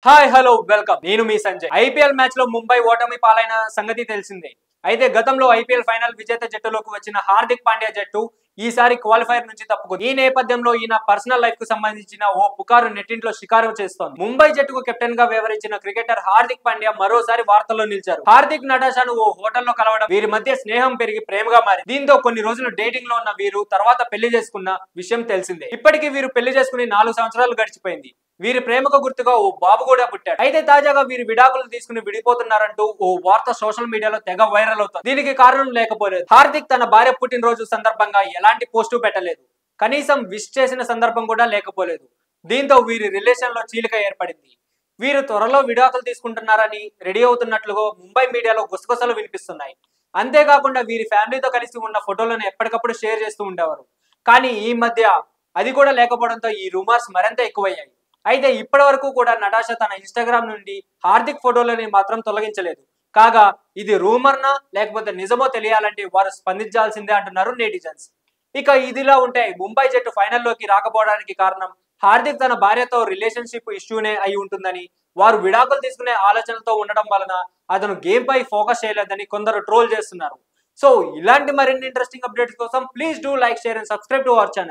hi hello welcome నేను మీ Sanjay IPL match లో ముంబై ఓటమి పాలైన సంగతి తెలిసిందే అయితే గతంలో ఐపీఎల్ ఫైనల్ విజేత జట్టులోకి వచ్చిన హార్దిక్ పాండ్యా జట్టు ఈసారి క్వాలిఫైర్ నుంచి తప్పుకుంది ఈ నేపథ్యంలో ఈయన పర్సనల్ లైఫ్ కు సంబంధించిన ఓ పుకారు నెట్టింట్లో షికారు చేస్తోంది ముంబై జట్టుకు కెప్టెన్ గా వ్యవహరించిన క్రికెటర్ హార్దిక్ పాండ్యా మరోసారి వార్తల్లో నిలిచారు హార్దిక్ నటాషాను ఓ హోటల్లో కలవడం వీరి మధ్య స్నేహం పెరిగి ప్రేమగా మారింది దీంతో కొన్ని రోజులు డేటింగ్ లో ఉన్న వీరు తర్వాత పెళ్లి చేసుకున్న విషయం తెలిసిందే ఇప్పటికీ వీరు పెళ్లి చేసుకుని 4 సంవత్సరాలు గడిచిపోయింది వీరి ప్రేమకు గుర్తుగా ఓ బాబు కూడా పుట్టాడు అయితే తాజాగా వీరు విడాకులు తీసుకుని విడిపోతున్నారంటూ ఓ వార్త సోషల్ మీడియాలో తెగ వైరల్ అవుతుంది దీనికి కారణం లేకపోలేదు హార్దిక్ తన భార్య పుట్టినరోజు సందర్భంగా ఎలాంటి పోస్టు పెట్టలేదు కనీసం విష్ చేసిన సందర్భం కూడా లేకపోలేదు దీంతో వీరి రిలేషన్ లో చీలిక ఏర్పడింది వీరు త్వరలో విడాకులు తీసుకుంటున్నారని రెడీ అవుతున్నట్లుగా ముంబై మీడియాలో గుసగుసలు వినిపిస్తున్నాయి అంతేకాకుండా వీరి ఫ్యామిలీతో కలిసి ఉన్న ఫోటోలను ఎప్పటికప్పుడు షేర్ చేస్తూ ఉండేవారు కానీ ఈ మధ్య అది కూడా లేకపోవడంతో ఈ రూమర్స్ మరింత ఎక్కువయ్యాయి అయితే ఇప్పటి వరకు కూడా నటాషా తన ఇన్స్టాగ్రామ్ నుండి హార్దిక్ ఫోటోలని మాత్రం తొలగించలేదు కాగా ఇది రూమర్నా లేకపోతే నిజమో తెలియాలంటే వారు స్పందించాల్సిందే అంటున్నారు నెటిజన్స్ ఇక ఇదిలా ఉంటే ముంబై జట్టు ఫైనల్లోకి రాకపోవడానికి కారణం హార్దిక్ తన భార్యతో రిలేషన్షిప్ ఇష్యూనే అయి ఉంటుందని వారు విడాకులు తీసుకునే ఆలోచనలతో ఉండడం వలన అతను గేమ్ పై ఫోకస్ చేయలేదని కొందరు ట్రోల్ చేస్తున్నారు సో ఇలాంటి మరిన్ని ఇంట్రెస్టింగ్ అప్డేట్స్ కోసం please do like share and subscribe to our channel